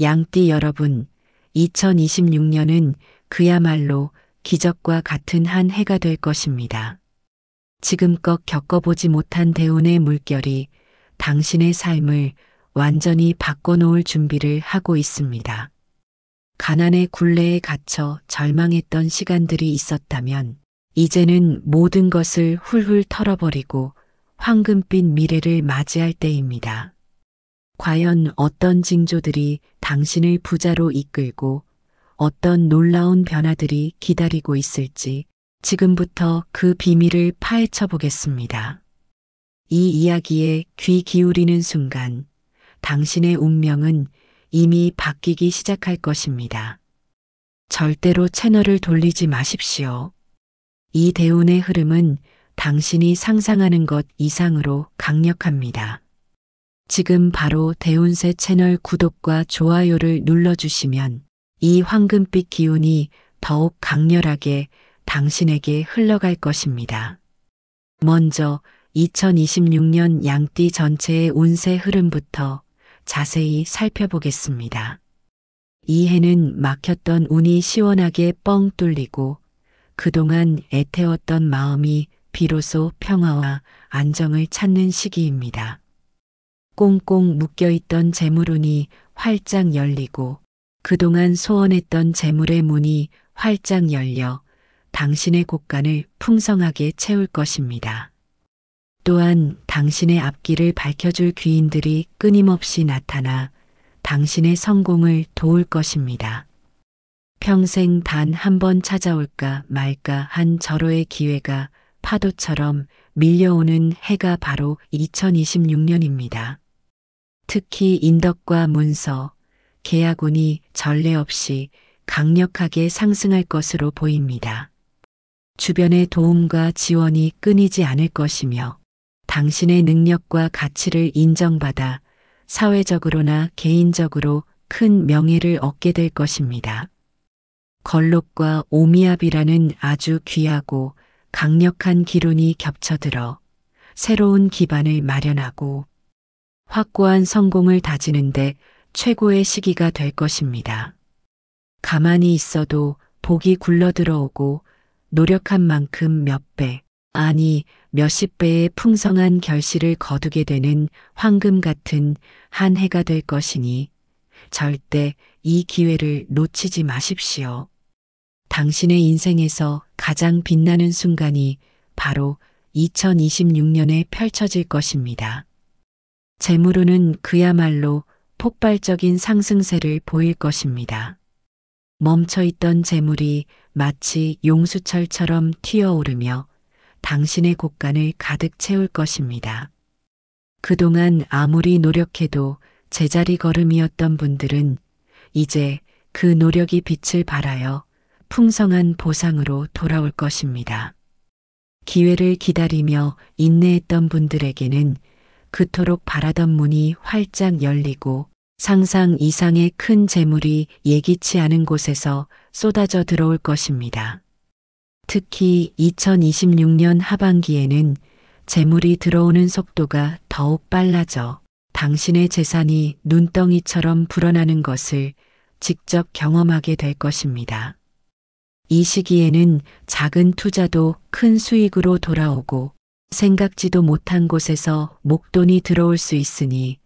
양띠 여러분, 2026년은 그야말로 기적과 같은 한 해가 될 것입니다. 지금껏 겪어보지 못한 대운의 물결이 당신의 삶을 완전히 바꿔놓을 준비를 하고 있습니다. 가난의 굴레에 갇혀 절망했던 시간들이 있었다면 이제는 모든 것을 훌훌 털어버리고 황금빛 미래를 맞이할 때입니다. 과연 어떤 징조들이 당신을 부자로 이끌고 어떤 놀라운 변화들이 기다리고 있을지 지금부터 그 비밀을 파헤쳐 보겠습니다. 이 이야기에 귀 기울이는 순간 당신의 운명은 이미 바뀌기 시작할 것입니다. 절대로 채널을 돌리지 마십시오. 이 대운의 흐름은 당신이 상상하는 것 이상으로 강력합니다. 지금 바로 대운세 채널 구독과 좋아요를 눌러주시면 이 황금빛 기운이 더욱 강렬하게 당신에게 흘러갈 것입니다. 먼저 2026년 양띠 전체의 운세 흐름부터 자세히 살펴보겠습니다. 이 해는 막혔던 운이 시원하게 뻥 뚫리고 그동안 애태웠던 마음이 비로소 평화와 안정을 찾는 시기입니다. 꽁꽁 묶여있던 재물운이 활짝 열리고 그동안 소원했던 재물의 문이 활짝 열려 당신의 곳간을 풍성하게 채울 것입니다. 또한 당신의 앞길을 밝혀줄 귀인들이 끊임없이 나타나 당신의 성공을 도울 것입니다. 평생 단 한 번 찾아올까 말까 한 절호의 기회가 파도처럼 밀려오는 해가 바로 2026년입니다. 특히 인덕과 문서, 계약운이 전례 없이 강력하게 상승할 것으로 보입니다. 주변의 도움과 지원이 끊이지 않을 것이며 당신의 능력과 가치를 인정받아 사회적으로나 개인적으로 큰 명예를 얻게 될 것입니다. 걸록과 오미압이라는 아주 귀하고 강력한 기운이 겹쳐들어 새로운 기반을 마련하고 확고한 성공을 다지는데 최고의 시기가 될 것입니다. 가만히 있어도 복이 굴러들어오고 노력한 만큼 몇 배, 아니 몇십 배의 풍성한 결실을 거두게 되는 황금 같은 한 해가 될 것이니 절대 이 기회를 놓치지 마십시오. 당신의 인생에서 가장 빛나는 순간이 바로 2026년에 펼쳐질 것입니다. 재물운은 그야말로 폭발적인 상승세를 보일 것입니다. 멈춰있던 재물이 마치 용수철처럼 튀어오르며 당신의 곳간을 가득 채울 것입니다. 그동안 아무리 노력해도 제자리 걸음이었던 분들은 이제 그 노력이 빛을 발하여 풍성한 보상으로 돌아올 것입니다. 기회를 기다리며 인내했던 분들에게는 그토록 바라던 문이 활짝 열리고 상상 이상의 큰 재물이 예기치 않은 곳에서 쏟아져 들어올 것입니다. 특히 2026년 하반기에는 재물이 들어오는 속도가 더욱 빨라져 당신의 재산이 눈덩이처럼 불어나는 것을 직접 경험하게 될 것입니다. 이 시기에는 작은 투자도 큰 수익으로 돌아오고 생각지도 못한 곳에서 목돈이 들어올 수 있으니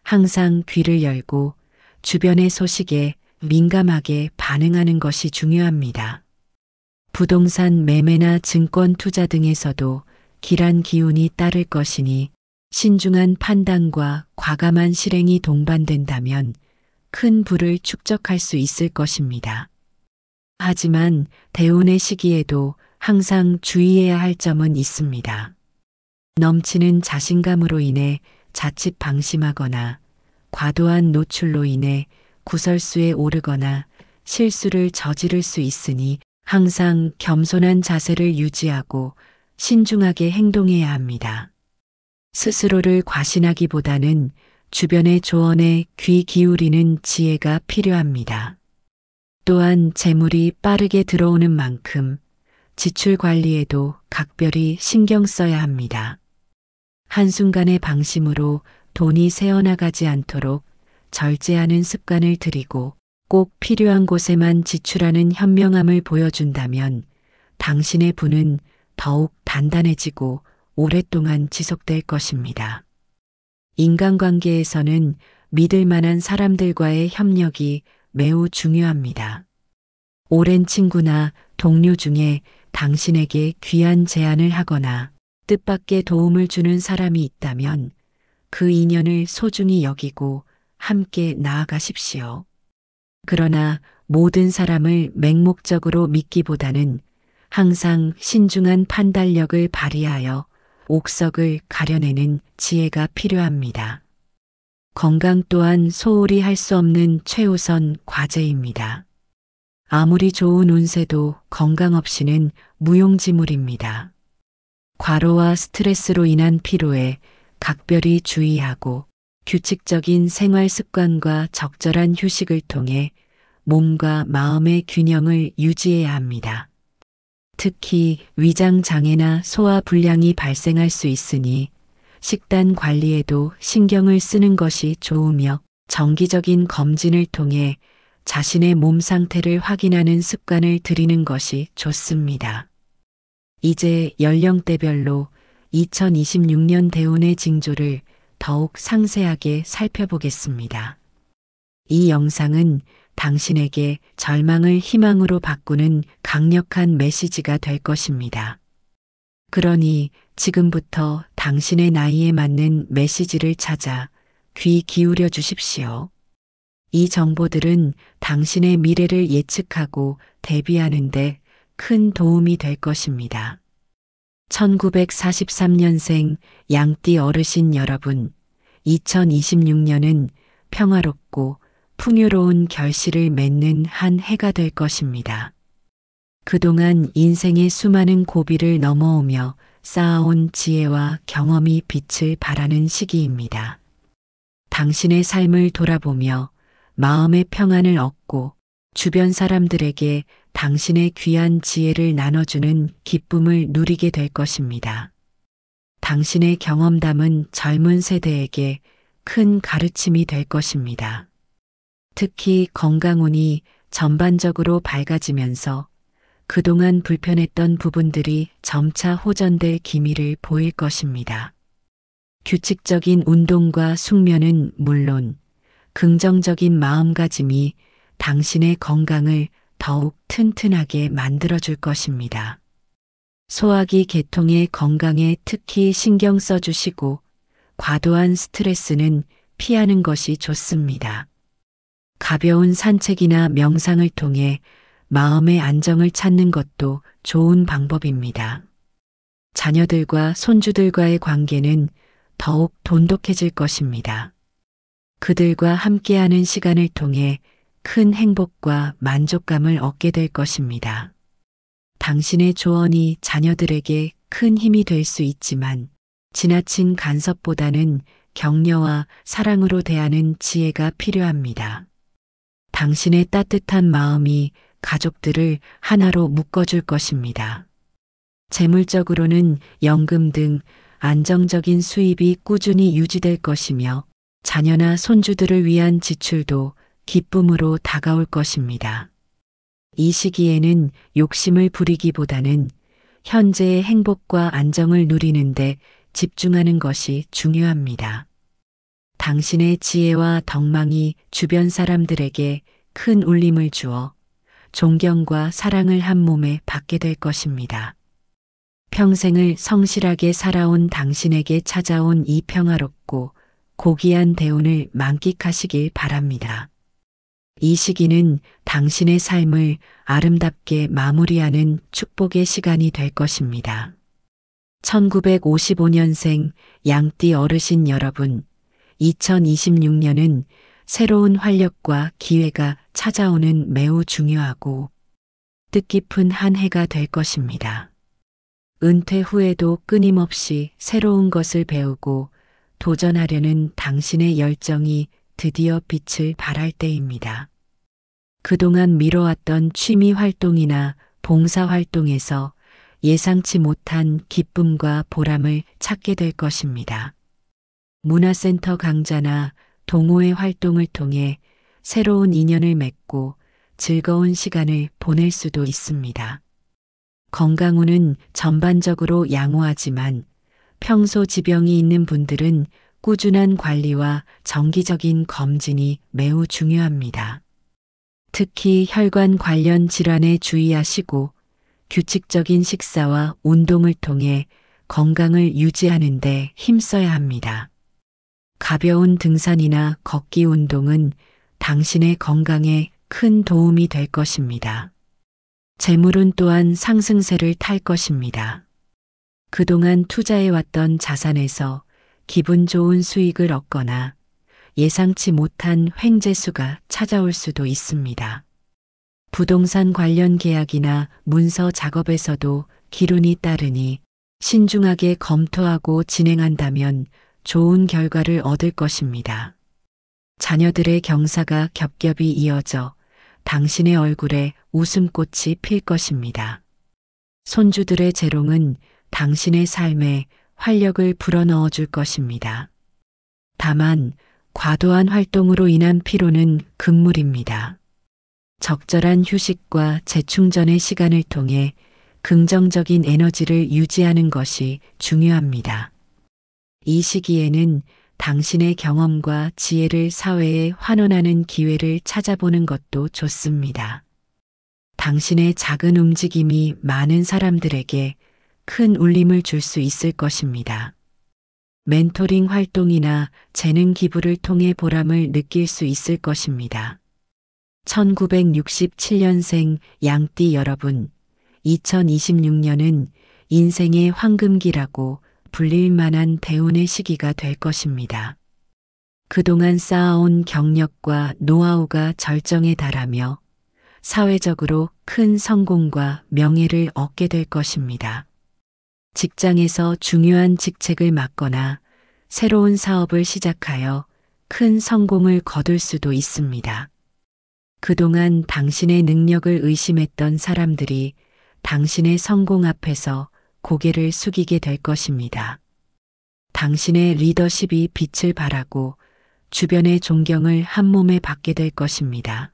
항상 귀를 열고 주변의 소식에 민감하게 반응하는 것이 중요합니다. 부동산 매매나 증권 투자 등에서도 길한 기운이 따를 것이니 신중한 판단과 과감한 실행이 동반된다면 큰 부를 축적할 수 있을 것입니다. 하지만 대운의 시기에도 항상 주의해야 할 점은 있습니다. 넘치는 자신감으로 인해 자칫 방심하거나 과도한 노출로 인해 구설수에 오르거나 실수를 저지를 수 있으니 항상 겸손한 자세를 유지하고 신중하게 행동해야 합니다. 스스로를 과신하기보다는 주변의 조언에 귀 기울이는 지혜가 필요합니다. 또한 재물이 빠르게 들어오는 만큼 지출 관리에도 각별히 신경 써야 합니다. 한순간의 방심으로 돈이 새어나가지 않도록 절제하는 습관을 들이고 꼭 필요한 곳에만 지출하는 현명함을 보여준다면 당신의 부는 더욱 단단해지고 오랫동안 지속될 것입니다. 인간관계에서는 믿을 만한 사람들과의 협력이 매우 중요합니다. 오랜 친구나 동료 중에 당신에게 귀한 제안을 하거나 뜻밖의 도움을 주는 사람이 있다면 그 인연을 소중히 여기고 함께 나아가십시오. 그러나 모든 사람을 맹목적으로 믿기보다는 항상 신중한 판단력을 발휘하여 옥석을 가려내는 지혜가 필요합니다. 건강 또한 소홀히 할 수 없는 최우선 과제입니다. 아무리 좋은 운세도 건강 없이는 무용지물입니다. 과로와 스트레스로 인한 피로에 각별히 주의하고 규칙적인 생활 습관과 적절한 휴식을 통해 몸과 마음의 균형을 유지해야 합니다. 특히 위장 장애나 소화 불량이 발생할 수 있으니 식단 관리에도 신경을 쓰는 것이 좋으며 정기적인 검진을 통해 자신의 몸 상태를 확인하는 습관을 들이는 것이 좋습니다. 이제 연령대별로 2026년 대운의 징조를 더욱 상세하게 살펴보겠습니다. 이 영상은 당신에게 절망을 희망으로 바꾸는 강력한 메시지가 될 것입니다. 그러니 지금부터 당신의 나이에 맞는 메시지를 찾아 귀 기울여 주십시오. 이 정보들은 당신의 미래를 예측하고 대비하는데 큰 도움이 될 것입니다. 1943년생 양띠 어르신 여러분, 2026년은 평화롭고 풍요로운 결실을 맺는 한 해가 될 것입니다. 그동안 인생의 수많은 고비를 넘어오며 쌓아온 지혜와 경험이 빛을 발하는 시기입니다. 당신의 삶을 돌아보며 마음의 평안을 얻고 주변 사람들에게 당신의 귀한 지혜를 나눠주는 기쁨을 누리게 될 것입니다. 당신의 경험담은 젊은 세대에게 큰 가르침이 될 것입니다. 특히 건강운이 전반적으로 밝아지면서 그동안 불편했던 부분들이 점차 호전될 기미를 보일 것입니다. 규칙적인 운동과 숙면은 물론 긍정적인 마음가짐이 당신의 건강을 더욱 튼튼하게 만들어줄 것입니다. 소화기 계통의 건강에 특히 신경 써주시고 과도한 스트레스는 피하는 것이 좋습니다. 가벼운 산책이나 명상을 통해 마음의 안정을 찾는 것도 좋은 방법입니다. 자녀들과 손주들과의 관계는 더욱 돈독해질 것입니다. 그들과 함께하는 시간을 통해 큰 행복과 만족감을 얻게 될 것입니다. 당신의 조언이 자녀들에게 큰 힘이 될 수 있지만 지나친 간섭보다는 격려와 사랑으로 대하는 지혜가 필요합니다. 당신의 따뜻한 마음이 가족들을 하나로 묶어줄 것입니다. 재물적으로는 연금 등 안정적인 수입이 꾸준히 유지될 것이며 자녀나 손주들을 위한 지출도 기쁨으로 다가올 것입니다. 이 시기에는 욕심을 부리기보다는 현재의 행복과 안정을 누리는데 집중하는 것이 중요합니다. 당신의 지혜와 덕망이 주변 사람들에게 큰 울림을 주어 존경과 사랑을 한 몸에 받게 될 것입니다. 평생을 성실하게 살아온 당신에게 찾아온 이 평화롭고 고귀한 대운을 만끽하시길 바랍니다. 이 시기는 당신의 삶을 아름답게 마무리하는 축복의 시간이 될 것입니다. 1955년생 양띠 어르신 여러분, 2026년은 새로운 활력과 기회가 찾아오는 매우 중요하고 뜻깊은 한 해가 될 것입니다. 은퇴 후에도 끊임없이 새로운 것을 배우고 도전하려는 당신의 열정이 드디어 빛을 발할 때입니다. 그동안 미뤄왔던 취미 활동이나 봉사 활동에서 예상치 못한 기쁨과 보람을 찾게 될 것입니다. 문화센터 강좌나 동호회 활동을 통해 새로운 인연을 맺고 즐거운 시간을 보낼 수도 있습니다. 건강 운은 전반적으로 양호하지만 평소 지병이 있는 분들은 꾸준한 관리와 정기적인 검진이 매우 중요합니다. 특히 혈관 관련 질환에 주의하시고 규칙적인 식사와 운동을 통해 건강을 유지하는 데 힘써야 합니다. 가벼운 등산이나 걷기 운동은 당신의 건강에 큰 도움이 될 것입니다. 재물운 또한 상승세를 탈 것입니다. 그동안 투자해왔던 자산에서 기분 좋은 수익을 얻거나 예상치 못한 횡재수가 찾아올 수도 있습니다. 부동산 관련 계약이나 문서 작업에서도 기운이 따르니 신중하게 검토하고 진행한다면 좋은 결과를 얻을 것입니다. 자녀들의 경사가 겹겹이 이어져 당신의 얼굴에 웃음꽃이 필 것입니다. 손주들의 재롱은 당신의 삶에 활력을 불어넣어 줄 것입니다. 다만 과도한 활동으로 인한 피로는 금물입니다. 적절한 휴식과 재충전의 시간을 통해 긍정적인 에너지를 유지하는 것이 중요합니다. 이 시기에는 당신의 경험과 지혜를 사회에 환원하는 기회를 찾아보는 것도 좋습니다. 당신의 작은 움직임이 많은 사람들에게 큰 울림을 줄 수 있을 것입니다. 멘토링 활동이나 재능 기부를 통해 보람을 느낄 수 있을 것입니다. 1967년생 양띠 여러분, 2026년은 인생의 황금기라고 불릴 만한 대운의 시기가 될 것입니다. 그동안 쌓아온 경력과 노하우가 절정에 달하며 사회적으로 큰 성공과 명예를 얻게 될 것입니다. 직장에서 중요한 직책을 맡거나 새로운 사업을 시작하여 큰 성공을 거둘 수도 있습니다. 그동안 당신의 능력을 의심했던 사람들이 당신의 성공 앞에서 고개를 숙이게 될 것입니다. 당신의 리더십이 빛을 발하고 주변의 존경을 한몸에 받게 될 것입니다.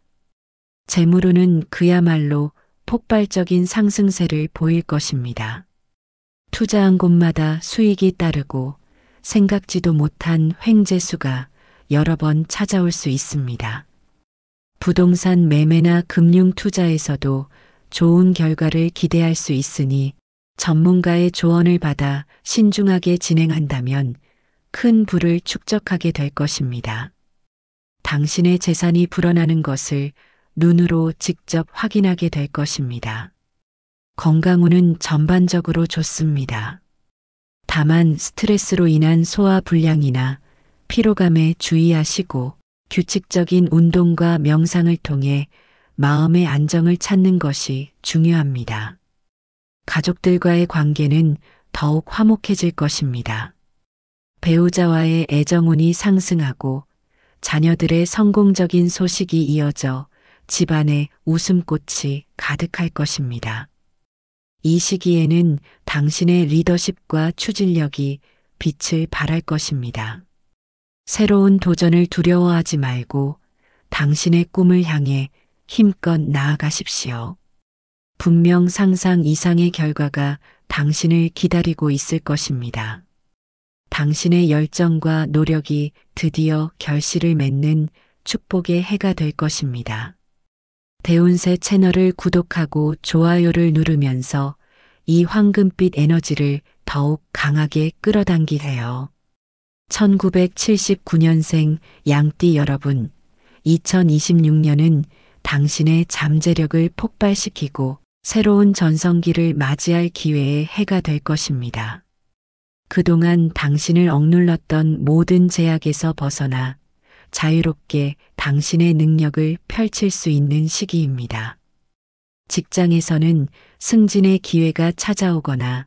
재물운은 그야말로 폭발적인 상승세를 보일 것입니다. 투자한 곳마다 수익이 따르고 생각지도 못한 횡재수가 여러 번 찾아올 수 있습니다. 부동산 매매나 금융 투자에서도 좋은 결과를 기대할 수 있으니 전문가의 조언을 받아 신중하게 진행한다면 큰 부를 축적하게 될 것입니다. 당신의 재산이 불어나는 것을 눈으로 직접 확인하게 될 것입니다. 건강운은 전반적으로 좋습니다. 다만 스트레스로 인한 소화 불량이나 피로감에 주의하시고 규칙적인 운동과 명상을 통해 마음의 안정을 찾는 것이 중요합니다. 가족들과의 관계는 더욱 화목해질 것입니다. 배우자와의 애정운이 상승하고 자녀들의 성공적인 소식이 이어져 집안에 웃음꽃이 가득할 것입니다. 이 시기에는 당신의 리더십과 추진력이 빛을 발할 것입니다. 새로운 도전을 두려워하지 말고 당신의 꿈을 향해 힘껏 나아가십시오. 분명 상상 이상의 결과가 당신을 기다리고 있을 것입니다. 당신의 열정과 노력이 드디어 결실을 맺는 축복의 해가 될 것입니다. 대운세 채널을 구독하고 좋아요를 누르면서 이 황금빛 에너지를 더욱 강하게 끌어당기세요. 1979년생 양띠 여러분, 2026년은 당신의 잠재력을 폭발시키고 새로운 전성기를 맞이할 기회의 해가 될 것입니다. 그동안 당신을 억눌렀던 모든 제약에서 벗어나 자유롭게 당신의 능력을 펼칠 수 있는 시기입니다. 직장에서는 승진의 기회가 찾아오거나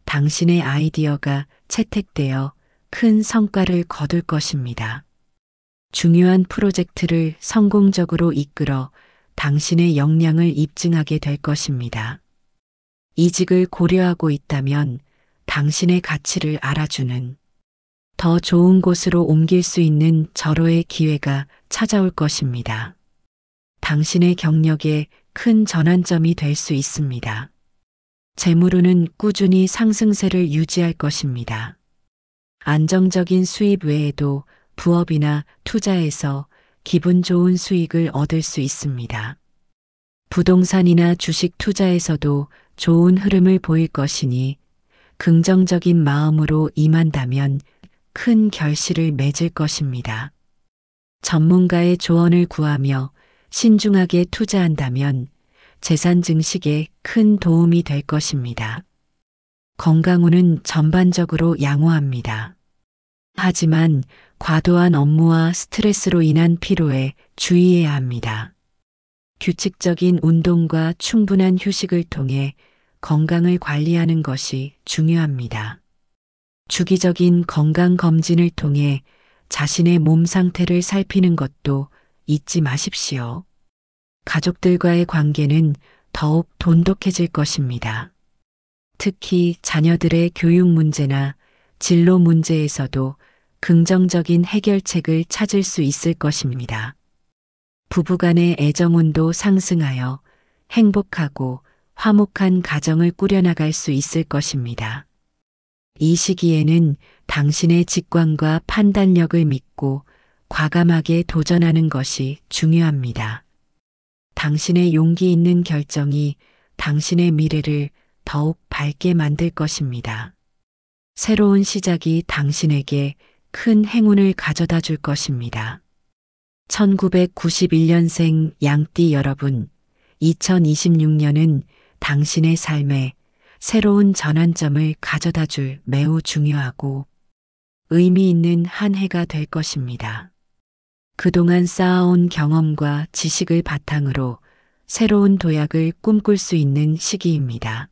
당신의 아이디어가 채택되어 큰 성과를 거둘 것입니다. 중요한 프로젝트를 성공적으로 이끌어 당신의 역량을 입증하게 될 것입니다. 이직을 고려하고 있다면 당신의 가치를 알아주는 더 좋은 곳으로 옮길 수 있는 절호의 기회가 찾아올 것입니다. 당신의 경력에 큰 전환점이 될 수 있습니다. 재물운은 꾸준히 상승세를 유지할 것입니다. 안정적인 수입 외에도 부업이나 투자에서 기분 좋은 수익을 얻을 수 있습니다. 부동산이나 주식 투자에서도 좋은 흐름을 보일 것이니 긍정적인 마음으로 임한다면 큰 결실을 맺을 것입니다. 전문가의 조언을 구하며 신중하게 투자한다면 재산 증식에 큰 도움이 될 것입니다. 건강운은 전반적으로 양호합니다. 하지만 과도한 업무와 스트레스로 인한 피로에 주의해야 합니다. 규칙적인 운동과 충분한 휴식을 통해 건강을 관리하는 것이 중요합니다. 주기적인 건강검진을 통해 자신의 몸 상태를 살피는 것도 잊지 마십시오. 가족들과의 관계는 더욱 돈독해질 것입니다. 특히 자녀들의 교육 문제나 진로 문제에서도 긍정적인 해결책을 찾을 수 있을 것입니다. 부부간의 애정운도 상승하여 행복하고 화목한 가정을 꾸려나갈 수 있을 것입니다. 이 시기에는 당신의 직관과 판단력을 믿고 과감하게 도전하는 것이 중요합니다. 당신의 용기 있는 결정이 당신의 미래를 더욱 밝게 만들 것입니다. 새로운 시작이 당신에게 큰 행운을 가져다 줄 것입니다. 1991년생 양띠 여러분, 2026년은 당신의 삶에 새로운 전환점을 가져다 줄 매우 중요하고 의미 있는 한 해가 될 것입니다. 그동안 쌓아온 경험과 지식을 바탕으로 새로운 도약을 꿈꿀 수 있는 시기입니다.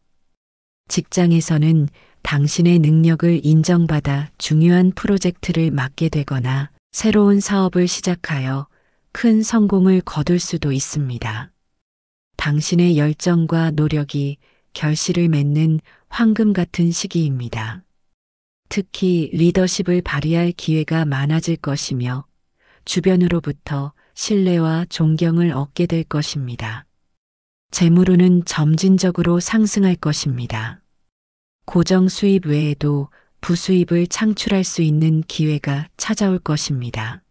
직장에서는 당신의 능력을 인정받아 중요한 프로젝트를 맡게 되거나 새로운 사업을 시작하여 큰 성공을 거둘 수도 있습니다. 당신의 열정과 노력이 결실을 맺는 황금 같은 시기입니다. 특히 리더십을 발휘할 기회가 많아질 것이며 주변으로부터 신뢰와 존경을 얻게 될 것입니다. 재물운은 점진적으로 상승할 것입니다. 고정 수입 외에도 부수입을 창출할 수 있는 기회가 찾아올 것입니다.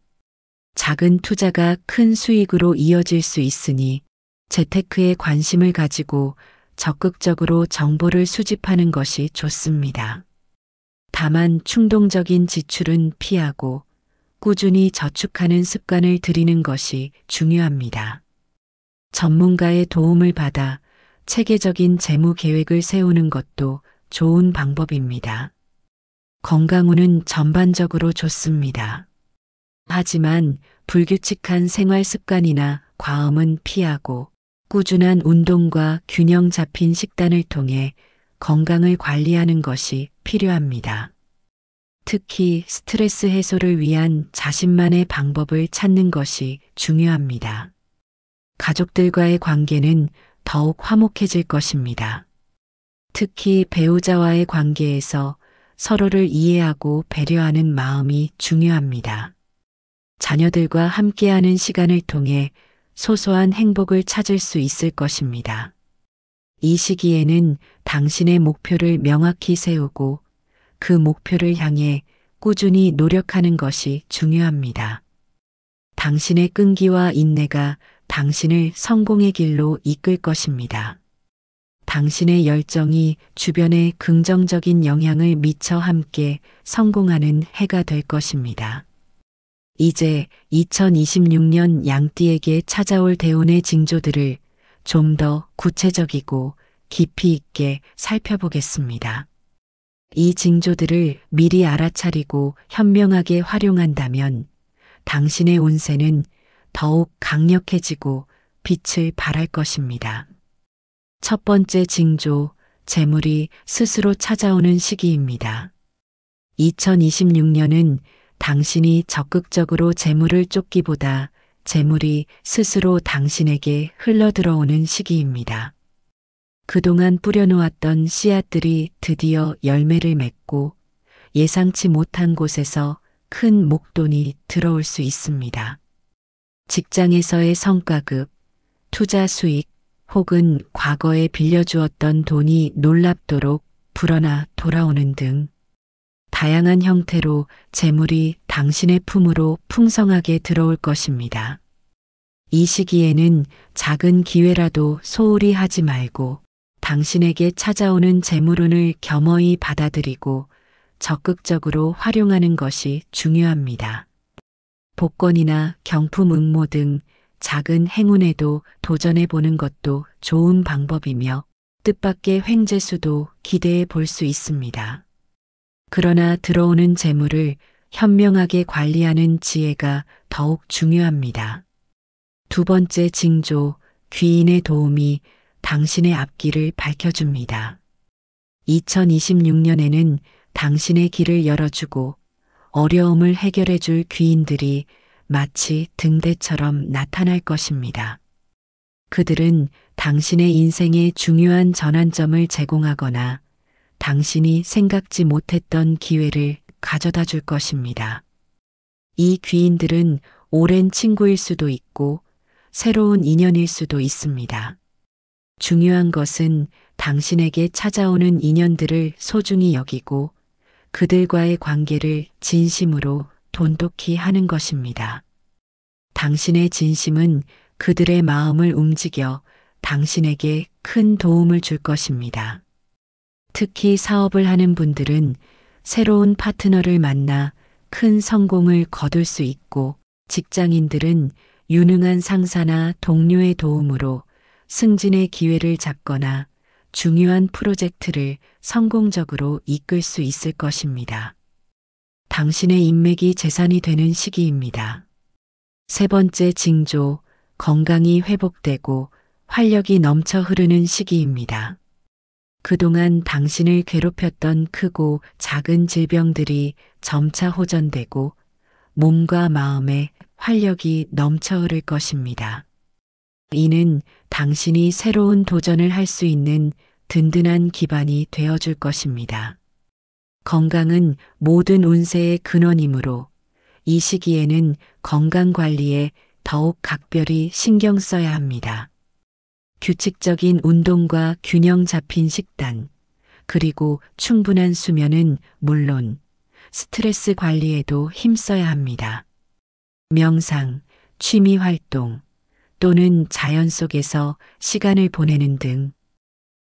작은 투자가 큰 수익으로 이어질 수 있으니 재테크에 관심을 가지고 적극적으로 정보를 수집하는 것이 좋습니다. 다만 충동적인 지출은 피하고 꾸준히 저축하는 습관을 들이는 것이 중요합니다. 전문가의 도움을 받아 체계적인 재무 계획을 세우는 것도 좋은 방법입니다. 건강운은 전반적으로 좋습니다. 하지만 불규칙한 생활 습관이나 과음은 피하고 꾸준한 운동과 균형 잡힌 식단을 통해 건강을 관리하는 것이 필요합니다. 특히 스트레스 해소를 위한 자신만의 방법을 찾는 것이 중요합니다. 가족들과의 관계는 더욱 화목해질 것입니다. 특히 배우자와의 관계에서 서로를 이해하고 배려하는 마음이 중요합니다. 자녀들과 함께하는 시간을 통해 소소한 행복을 찾을 수 있을 것입니다. 이 시기에는 당신의 목표를 명확히 세우고 그 목표를 향해 꾸준히 노력하는 것이 중요합니다. 당신의 끈기와 인내가 당신을 성공의 길로 이끌 것입니다. 당신의 열정이 주변에 긍정적인 영향을 미쳐 함께 성공하는 해가 될 것입니다. 이제 2026년 양띠에게 찾아올 대운의 징조들을 좀 더 구체적이고 깊이 있게 살펴보겠습니다. 이 징조들을 미리 알아차리고 현명하게 활용한다면 당신의 운세는 더욱 강력해지고 빛을 발할 것입니다. 첫 번째 징조, 재물이 스스로 찾아오는 시기입니다. 2026년은 당신이 적극적으로 재물을 쫓기보다 재물이 스스로 당신에게 흘러들어오는 시기입니다. 그동안 뿌려놓았던 씨앗들이 드디어 열매를 맺고 예상치 못한 곳에서 큰 목돈이 들어올 수 있습니다. 직장에서의 성과급, 투자 수익 혹은 과거에 빌려주었던 돈이 놀랍도록 불어나 돌아오는 등 다양한 형태로 재물이 당신의 품으로 풍성하게 들어올 것입니다. 이 시기에는 작은 기회라도 소홀히 하지 말고 당신에게 찾아오는 재물운을 겸허히 받아들이고 적극적으로 활용하는 것이 중요합니다. 복권이나 경품 응모 등 작은 행운에도 도전해 보는 것도 좋은 방법이며 뜻밖의 횡재수도 기대해 볼 수 있습니다. 그러나 들어오는 재물을 현명하게 관리하는 지혜가 더욱 중요합니다. 두 번째 징조, 귀인의 도움이 당신의 앞길을 밝혀줍니다. 2026년에는 당신의 길을 열어주고 어려움을 해결해 줄 귀인들이 마치 등대처럼 나타날 것입니다. 그들은 당신의 인생에 중요한 전환점을 제공하거나 당신이 생각지 못했던 기회를 가져다 줄 것입니다. 이 귀인들은 오랜 친구일 수도 있고 새로운 인연일 수도 있습니다. 중요한 것은 당신에게 찾아오는 인연들을 소중히 여기고 그들과의 관계를 진심으로 돈독히 하는 것입니다. 당신의 진심은 그들의 마음을 움직여 당신에게 큰 도움을 줄 것입니다. 특히 사업을 하는 분들은 새로운 파트너를 만나 큰 성공을 거둘 수 있고 직장인들은 유능한 상사나 동료의 도움으로 승진의 기회를 잡거나 중요한 프로젝트를 성공적으로 이끌 수 있을 것입니다. 당신의 인맥이 재산이 되는 시기입니다. 세 번째 징조, 건강이 회복되고 활력이 넘쳐 흐르는 시기입니다. 그동안 당신을 괴롭혔던 크고 작은 질병들이 점차 호전되고 몸과 마음에 활력이 넘쳐 흐를 것입니다. 이는 당신이 새로운 도전을 할 수 있는 든든한 기반이 되어줄 것입니다. 건강은 모든 운세의 근원이므로 이 시기에는 건강 관리에 더욱 각별히 신경 써야 합니다. 규칙적인 운동과 균형 잡힌 식단, 그리고 충분한 수면은 물론 스트레스 관리에도 힘써야 합니다. 명상, 취미 활동 또는 자연 속에서 시간을 보내는 등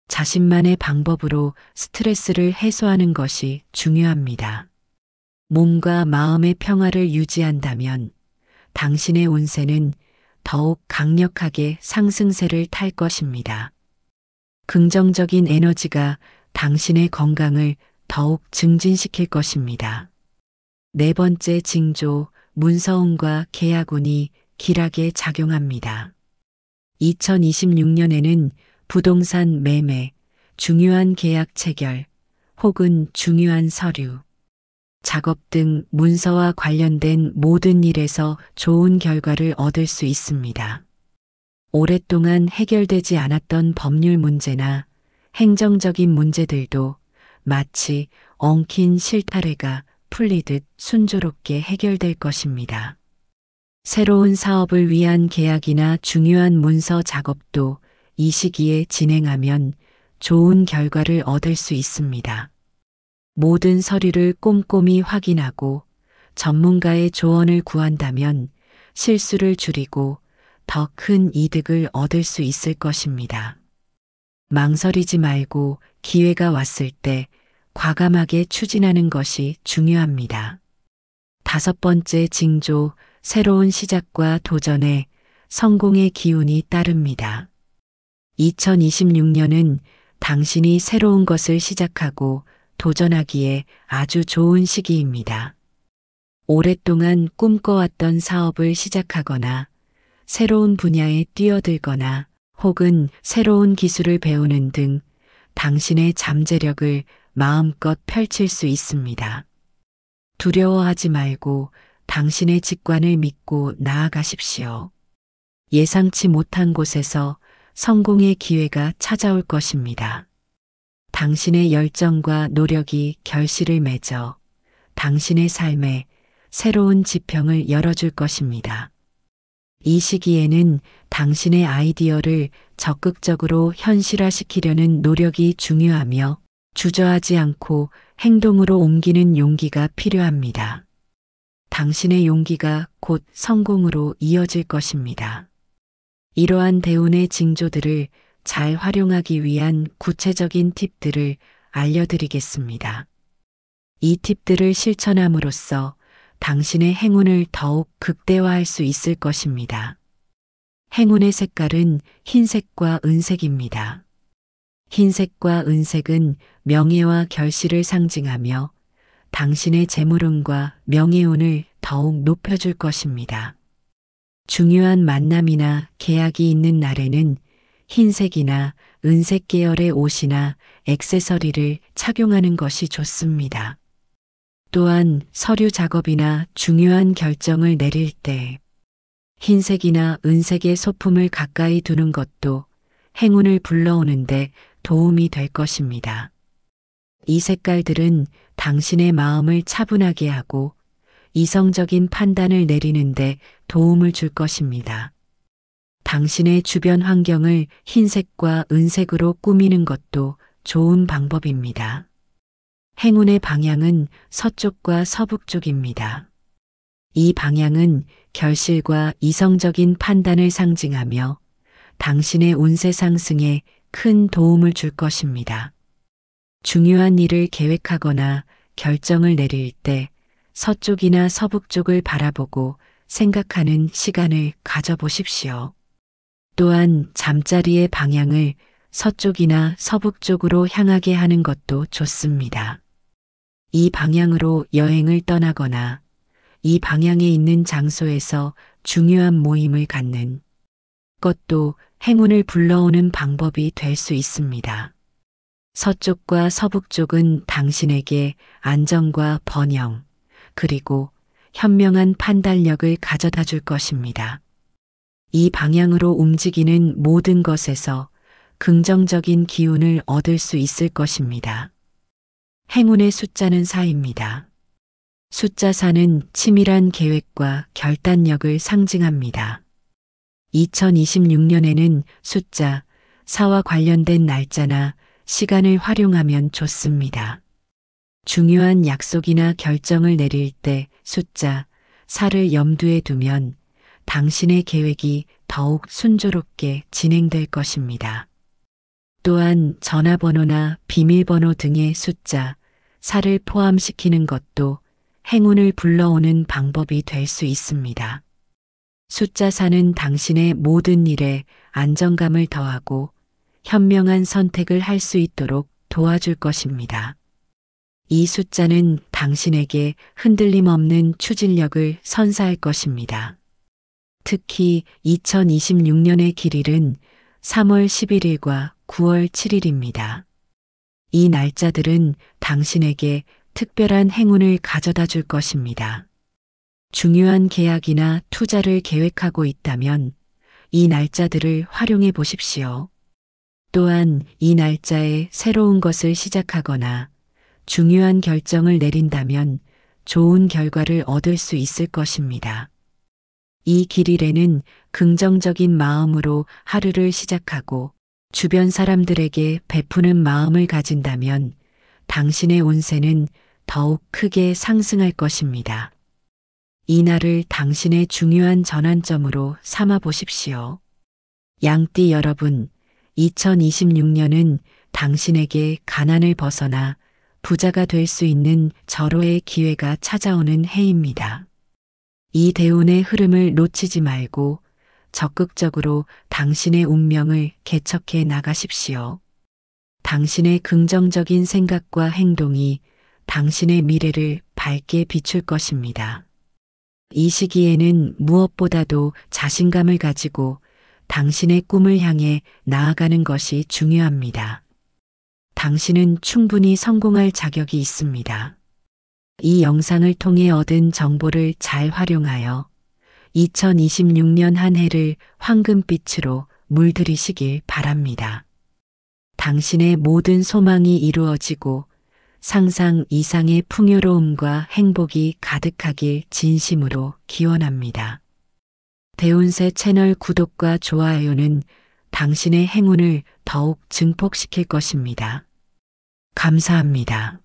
자신만의 방법으로 스트레스를 해소하는 것이 중요합니다. 몸과 마음의 평화를 유지한다면 당신의 운세는 더욱 강력하게 상승세를 탈 것입니다. 긍정적인 에너지가 당신의 건강을 더욱 증진시킬 것입니다. 네 번째 징조, 문서운과 계약운이 길하게 작용합니다. 2026년에는 부동산 매매, 중요한 계약 체결, 혹은 중요한 서류, 작업 등 문서와 관련된 모든 일에서 좋은 결과를 얻을 수 있습니다. 오랫동안 해결되지 않았던 법률 문제나 행정적인 문제들도 마치 엉킨 실타래가 풀리듯 순조롭게 해결될 것입니다. 새로운 사업을 위한 계약이나 중요한 문서 작업도 이 시기에 진행하면 좋은 결과를 얻을 수 있습니다. 모든 서류를 꼼꼼히 확인하고 전문가의 조언을 구한다면 실수를 줄이고 더 큰 이득을 얻을 수 있을 것입니다. 망설이지 말고 기회가 왔을 때 과감하게 추진하는 것이 중요합니다. 다섯 번째 징조, 새로운 시작과 도전에 성공의 기운이 따릅니다. 2026년은 당신이 새로운 것을 시작하고 도전하기에 아주 좋은 시기입니다. 오랫동안 꿈꿔왔던 사업을 시작하거나 새로운 분야에 뛰어들거나 혹은 새로운 기술을 배우는 등 당신의 잠재력을 마음껏 펼칠 수 있습니다. 두려워하지 말고 당신의 직관을 믿고 나아가십시오. 예상치 못한 곳에서 성공의 기회가 찾아올 것입니다. 당신의 열정과 노력이 결실을 맺어 당신의 삶에 새로운 지평을 열어줄 것입니다. 이 시기에는 당신의 아이디어를 적극적으로 현실화시키려는 노력이 중요하며 주저하지 않고 행동으로 옮기는 용기가 필요합니다. 당신의 용기가 곧 성공으로 이어질 것입니다. 이러한 대운의 징조들을 잘 활용하기 위한 구체적인 팁들을 알려드리겠습니다. 이 팁들을 실천함으로써 당신의 행운을 더욱 극대화할 수 있을 것입니다. 행운의 색깔은 흰색과 은색입니다. 흰색과 은색은 명예와 결실을 상징하며 당신의 재물운과 명예운을 더욱 높여줄 것입니다. 중요한 만남이나 계약이 있는 날에는 흰색이나 은색 계열의 옷이나 액세서리를 착용하는 것이 좋습니다. 또한 서류 작업이나 중요한 결정을 내릴 때 흰색이나 은색의 소품을 가까이 두는 것도 행운을 불러오는데 도움이 될 것입니다. 이 색깔들은 당신의 마음을 차분하게 하고 이성적인 판단을 내리는데 도움을 줄 것입니다. 당신의 주변 환경을 흰색과 은색으로 꾸미는 것도 좋은 방법입니다. 행운의 방향은 서쪽과 서북 쪽입니다. 이 방향은 결실과 이성적인 판단을 상징하며 당신의 운세 상승에 큰 도움을 줄 것입니다. 중요한 일을 계획하거나 결정을 내릴 때 서쪽이나 서북 쪽을 바라보고 생각하는 시간을 가져보십시오. 또한 잠자리의 방향을 서쪽이나 서북 쪽으로 향하게 하는 것도 좋습니다. 이 방향으로 여행을 떠나거나 이 방향에 있는 장소에서 중요한 모임을 갖는 것도 행운을 불러오는 방법이 될 수 있습니다. 서쪽과 서북 쪽은 당신에게 안정과 번영, 그리고 현명한 판단력을 가져다 줄 것입니다. 이 방향으로 움직이는 모든 것에서 긍정적인 기운을 얻을 수 있을 것입니다. 행운의 숫자는 4입니다. 숫자 4는 치밀한 계획과 결단력을 상징합니다. 2026년에는 숫자 4와 관련된 날짜나 시간을 활용하면 좋습니다. 중요한 약속이나 결정을 내릴 때 숫자 4를 염두에 두면 당신의 계획이 더욱 순조롭게 진행될 것입니다. 또한 전화번호나 비밀번호 등의 숫자 4를 포함시키는 것도 행운을 불러오는 방법이 될 수 있습니다. 숫자 4는 당신의 모든 일에 안정감을 더하고 현명한 선택을 할 수 있도록 도와줄 것입니다. 이 숫자는 당신에게 흔들림 없는 추진력을 선사할 것입니다. 특히 2026년의 길일은 3월 11일과 9월 7일입니다. 이 날짜들은 당신에게 특별한 행운을 가져다 줄 것입니다. 중요한 계약이나 투자를 계획하고 있다면 이 날짜들을 활용해 보십시오. 또한 이 날짜에 새로운 것을 시작하거나 중요한 결정을 내린다면 좋은 결과를 얻을 수 있을 것입니다. 이 길일에는 긍정적인 마음으로 하루를 시작하고 주변 사람들에게 베푸는 마음을 가진다면 당신의 운세는 더욱 크게 상승할 것입니다. 이 날을 당신의 중요한 전환점으로 삼아 보십시오. 양띠 여러분, 2026년은 당신에게 가난을 벗어나 부자가 될 수 있는 절호의 기회가 찾아오는 해입니다. 이 대운의 흐름을 놓치지 말고 적극적으로 당신의 운명을 개척해 나가십시오. 당신의 긍정적인 생각과 행동이 당신의 미래를 밝게 비출 것입니다. 이 시기에는 무엇보다도 자신감을 가지고 당신의 꿈을 향해 나아가는 것이 중요합니다. 당신은 충분히 성공할 자격이 있습니다. 이 영상을 통해 얻은 정보를 잘 활용하여 2026년 한 해를 황금빛으로 물들이시길 바랍니다. 당신의 모든 소망이 이루어지고 상상 이상의 풍요로움과 행복이 가득하길 진심으로 기원합니다. 대운세 채널 구독과 좋아요는 당신의 행운을 더욱 증폭시킬 것입니다. 감사합니다.